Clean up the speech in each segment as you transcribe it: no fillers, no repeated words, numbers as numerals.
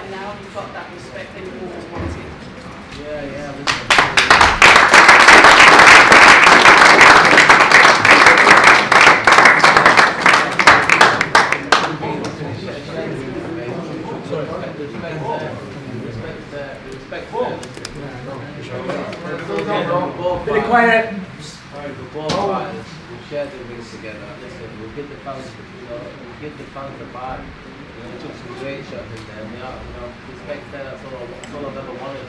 better now. You've got that respect that you've always wanted. Yeah. Bit quiet. Both parties, we shared the wings together. Listen, we'll get the fans, we'll get the fans the vibe. We took some great shots in there. Respect that. That's all I've ever wanted.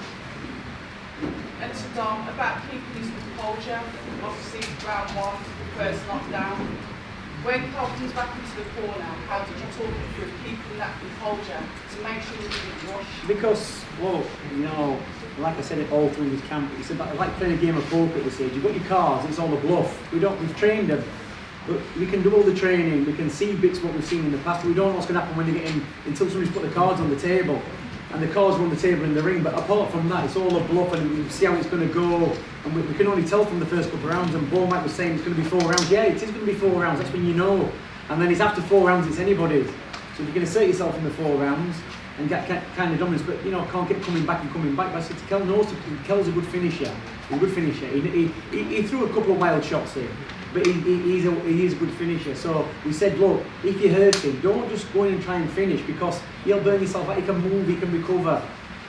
And to Dom, about keeping his composure, obviously round one, the first knockdown. When Kell comes back into the corner, how did you talk him through keeping that composure to make sure he didn't rush? Because, well, like I said it all through this camp, it's about like playing a game of poker at this age. You've got your cards, it's all a bluff. We've trained them, but we can do all the training, we can see bits of what we've seen in the past, but we don't know what's going to happen when they get in, until somebody's put the cards on the table. And the cards are on the table in the ring, but apart from that, it's all a bluff and we see how it's going to go. And we can only tell from the first couple of rounds, and Mike was saying it's going to be 4 rounds. Yeah, it is going to be 4 rounds, that's when you know. And then it's after 4 rounds, it's anybody's. So if you're going to assert yourself in the 4 rounds and get kind of dominance, but can't keep coming back. But I said to Kell, Kell's a good finisher. He's a good finisher. He threw a couple of wild shots in, but he is a good finisher. So we said, look, if you hurt him, don't just go in and try and finish, because he'll burn yourself out. He can move, he can recover.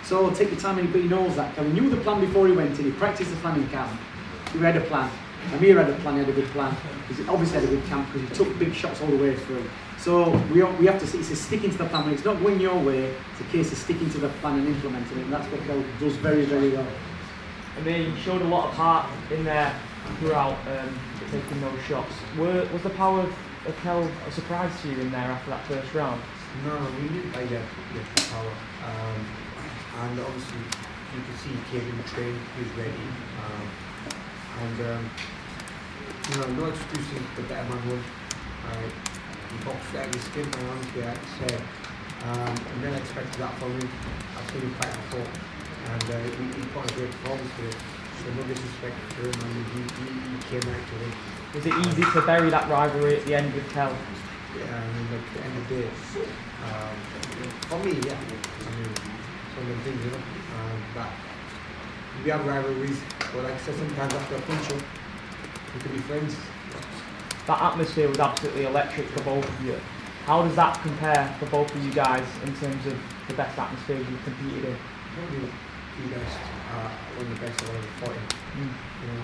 So take your time, but he knows that. He knew the plan before he went in. He practiced the plan in camp. He had a plan. Amir had a plan. He had a good plan. He obviously had a good camp because he took big shots all the way through. So we have to see, it's a sticking to the plan. When it's not going your way, it's a case of sticking to the plan and implementing it, and that's what Kell does very, very well. Amir, you showed a lot of heart in there throughout taking those shots. Was the power of Kell a surprise to you in there after that first round? No, we didn't like the power. And obviously, you could see he came in trained, he was ready. No excuses, the better man won. He boxed out his skin, my honestly, I said. And then I expected that from him. I've seen him fight before. And he put a great performance for it. So no disrespect to him, and he came out to it. Was it easy to bury that rivalry at the end with Kell? Yeah, I mean, like, at the end of the day, for me, yeah. I mean, some of the things, that we have rivalries, but like I said, sometimes after a punch up, we can be friends. That atmosphere was absolutely electric for both of you. How does that compare for both of you guys in terms of the best atmosphere you've competed in? Probably the best, one of the best I've ever fought in. And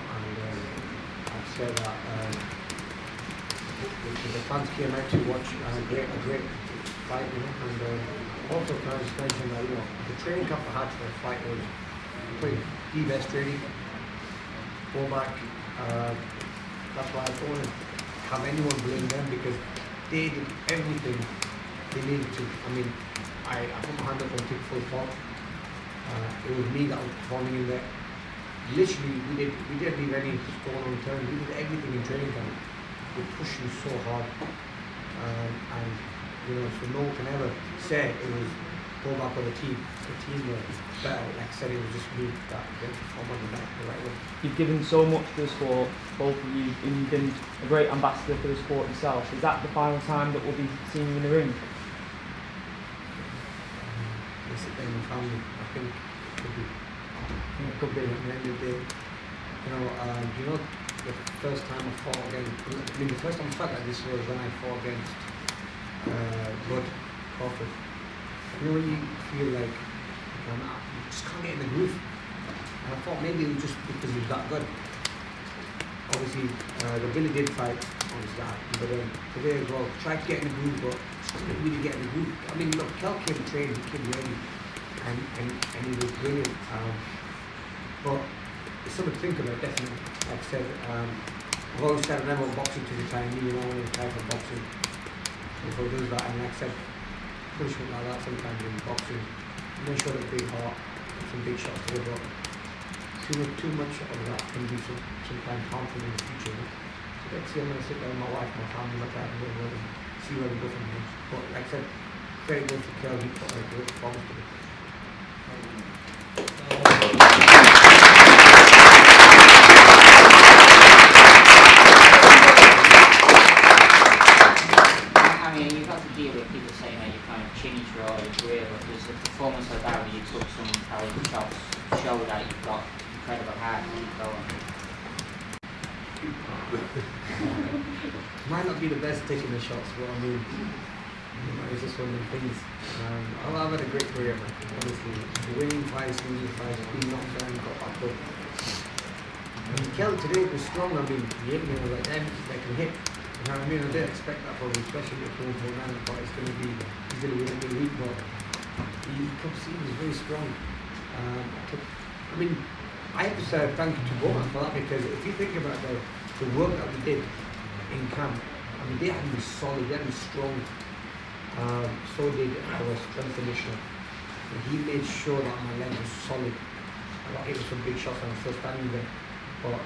I'd say that the fans came out to watch a great fight, and also can I just mention that, the training camp I had for the fight was pretty the best training. Go back, that's why I don't want to have anyone blame them, because they did everything they needed to. I mean, I put my hand up and took full fault. It was me that was performing in there. Literally, we didn't leave any stone unturned. We did everything in training camp. We pushed you so hard, and so no one can ever say it was go back on the team. The team were better. Like I said, it was just me that didn't perform on the right way. You've given so much to the sport, both of you, and you've been a great ambassador for the sport yourself. Is that the final time that we'll be seeing you in the ring? It's a thing with family. I think it could be. At the end of the day, the first time I fought against, the first time I fought like this was when I fought against Bud Crawford. When you feel like you just can't get in the groove, and I thought maybe it was just because he was that good. Obviously, the Billy did fight, obviously that, but today as well, tried to get in the groove, but just couldn't really get in the groove. I mean, look, Kell came trained, he came ready, and he was brilliant. But it's something to think about, definitely. Like I said, I've always said I never want boxing to retire me, I want to retire from boxing before he does that. And like I said, punishment like that sometimes in boxing, make sure that big heart, some big shots to the butt. Too much of that can be sometimes harmful in the future. So let's see, I'm going to sit down with my wife, my family, look at it, and see where we go from here. But like I said, very good for Kell, he put a great performance to it. I mean, you've had to deal with people saying that you kind of chinny throughout your career, but there's a performance like that where you took some Italian shots to show that you've got incredible heart to keep going. Might not be the best taking the shots, but I mean, it's just one of the things. I've had a great career, man. Honestly, winning fights, losing fights, being knocked down, got back up. And Kell today was strong. I mean, he hit me. I was like, damn, they can hit. You know what I mean? I didn't expect that from him, especially if going for a man. But he's going to win a week. But he was very strong. I mean, I have to say thank you to Bowman for that, because if you think about the work that we did in camp, I mean, they had to be solid, they had to be strong. So did our strength conditioner. And he made sure that my leg was solid. I got hit with some big shots and I'm still standing there. But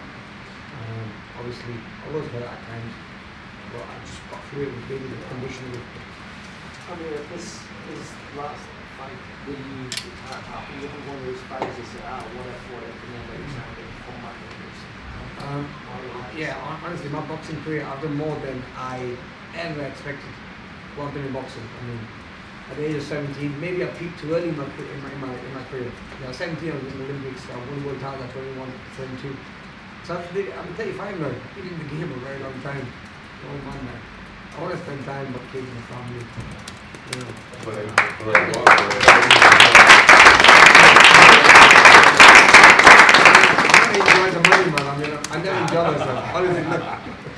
obviously, I was hurt at times. But I just got through it with maybe the conditioning. Amir, this is last fight that you had one of those fights that said, what if, and then later on they come back and Yeah, honestly, my boxing career, I've done more than I ever expected. What I've done in boxing. I mean, at the age of 17, maybe I peaked too early in my career. You know, 17 I was in the Olympics, I won world title at 21, 22. So I'm 35 now. I've been in the game a very long time. Oh man, I want to spend time with my kids and my family. You know. I enjoy the money, man. I mean, I never enjoy myself. Honestly, look,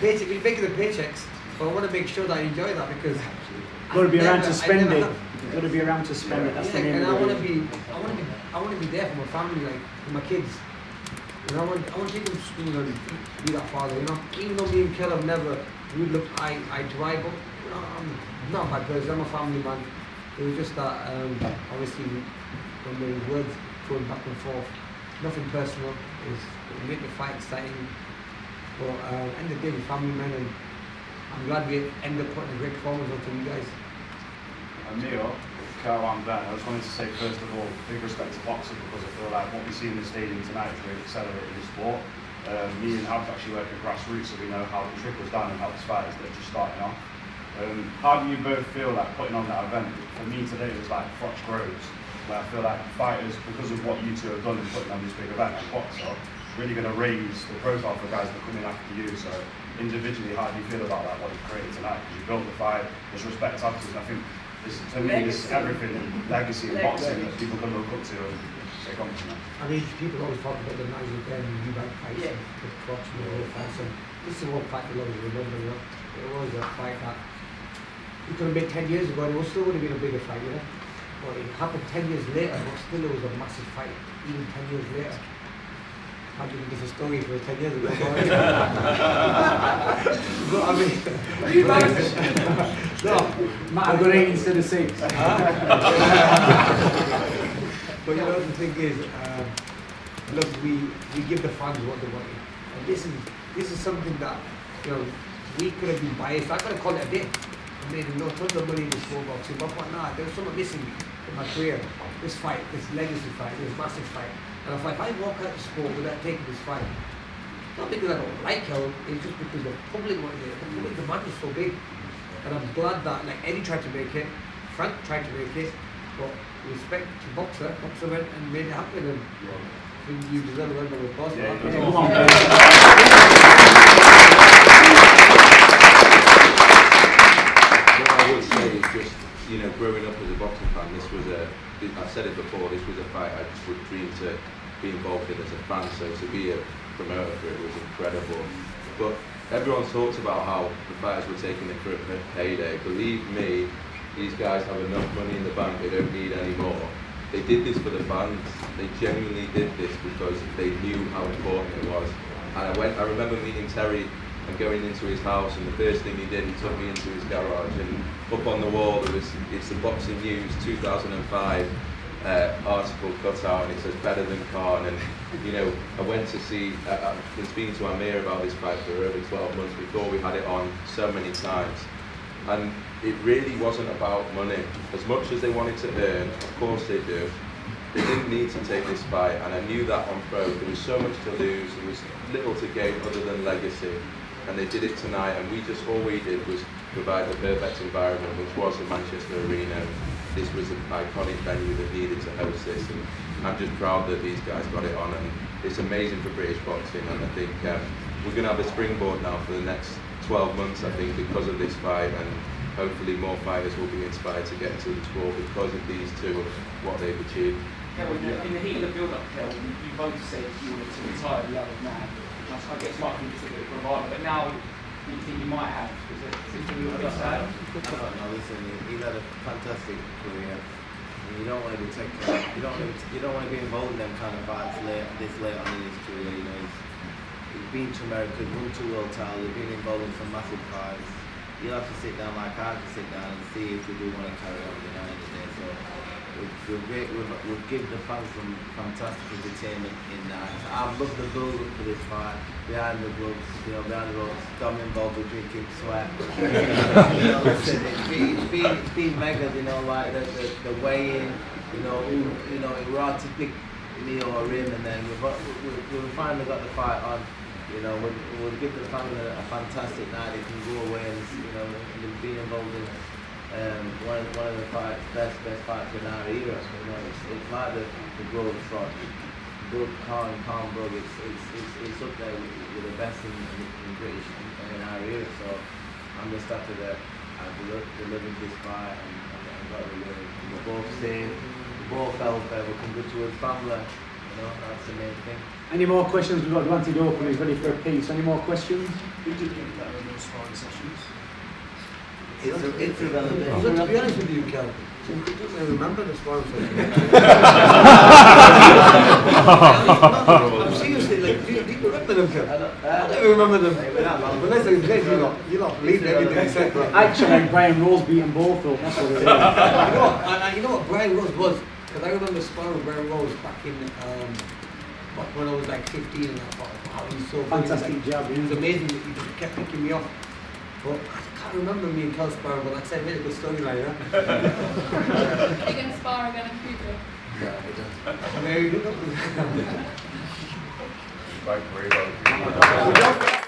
we're making the paychecks, but I want to make sure that I enjoy that, because You've got to be around to spend it. You've got to be around to spend it. That's the name and of I it. want to be there for my family, like for my kids. And I want to take them to school and be that father. You know, even though me and Kell have never we look eye to eye, but you know, I'm not a bad person. I'm a family man. It was just that obviously when the words going back and forth, nothing personal. Is make the fight exciting. But end of the day, we're family men, and I'm glad we ended up putting a great performance on for you guys. Amir, Kell, and Ben, I just wanted to say first of all, big respect to boxing, because I feel like what we see in the stadium tonight is really accelerating the sport. Me and Habs actually work at grassroots, so we know how it trickles down and helps fighters that are just starting off. How do you both feel like putting on that event? For me today it was like Fox Groves, where I feel like fighters, because of what you two have done in putting on this big event like Boxer, really going to raise the profile for guys that are coming after you. So individually, how do you feel about that, what you've created tonight? Because you built the fight, there's respect afterwards, and I think this, to me, this is everything, legacy in boxing that people can look up to and take on from that. I mean, people always talk about the Nigel Benn and Eubank fights, and the Fox and the whole fights, and this is what fight people always remember, you know. It was a fight that you could have made 10 years ago, and it still would have been a bigger fight, you know. But it happened 10 years later, but still it was a massive fight, even 10 years later. I didn't give a story for 10 years ago. But I mean, no, Matt, I've got 8 instead of 6. But you know, the thing is, look, we give the fans what they want. And this is something that, you know, we could have been biased. I could have called it a day. I made tons of money in this sport boxing, but nah, there was something missing in my career. This fight, this legacy fight, this massive fight. And if I walk out the sport without taking this fight, not because I don't like Kell, it's just because the public wanted it. The public demand is so big. And I'm glad that like Eddie tried to make it, Frank tried to make it, but respect to Boxer went and made it happen, and I think you deserve a round of applause for that. What I would say is just, you know, growing up as a boxing fan, I've said it before, this was a fight I just would dream to be involved in as a fan, so to be a promoter for it was incredible. But everyone talks about how the fighters were taking it for a payday. Believe me, these guys have enough money in the bank, they don't need any more. They did this for the fans, they genuinely did this because they knew how important it was. And I remember meeting Terry and going into his house, and the first thing he did, he took me into his garage, and up on the wall there was, it's the Boxing News 2005 article cut out, and it says better than Khan. And you know, I went to see, I've been speaking to Amir about this fight for over 12 months before we had it on so many times, and it really wasn't about money. As much as they wanted to earn, of course they do, they didn't need to take this fight, and I knew that on pro. There was so much to lose, there was little to gain other than legacy, and they did it tonight, and all we did was provide the perfect environment, which was the Manchester Arena. This was an iconic venue that needed to host this, and I'm just proud that these guys got it on, and it's amazing for British boxing, and I think we're going to have a springboard now for the next 12 months, I think, because of this fight, and hopefully more fighters will be inspired to get into the sport because of these two and what they've achieved. Yeah, well, in the heat of the build-up, Kell, you both said you wanted to retire the young man. I guess might be just a bit of bravado, but now you think you might have. Is it something you want to say? I don't know. Listen, he's had a fantastic career. And you don't want to be you don't want to be involved in them kind of fights this late on in his career. You know, he's been to America, won 2 world titles, he's been involved in some massive fights. You'll have to sit down like I have to sit down and see if we do want to carry on with the 90 days. So we'll give the fans some fantastic entertainment in that. I've loved the build up for this fight, behind the gloves, behind the ropes, got involved with drinking sweat. Listen, it's been mega, like the weigh-in, it was hard to pick me or him, and then we've finally got the fight on. We'll give the fans a fantastic night. They can go away and be involved in one of the best fights in our era. It's like the Grove shot, Brook, Calm Brook. It's up there with the best in British in our era. So I'm just happy that I've delivered this fight and got the win. We're both safe, we both felt fair. We can go to a family. That's the main thing. Any more questions? We've got Dwanty Open, he's ready for a piece. Any more questions? Who did you get better in those sparring sessions? It's irrelevant. Look, to be honest with you, Kell, I don't even remember the sparring session. I'm seriously, like, do you remember them, Kell? I don't remember them. But listen, you lot believe everything I said, bro. Actually, Brian Rose beating both up, that's what it is. You know what Brian Rose was? Because I remember sparring with Brian Rose back in, when I was like 15, and I thought, wow, he's so good. Fantastic job. He was amazing, he just kept picking me up. But I can't remember me and Kell sparring, but like I said, really good storyline, huh? Are you going to spar again in future? Yeah, it does. Very good. Right, very well.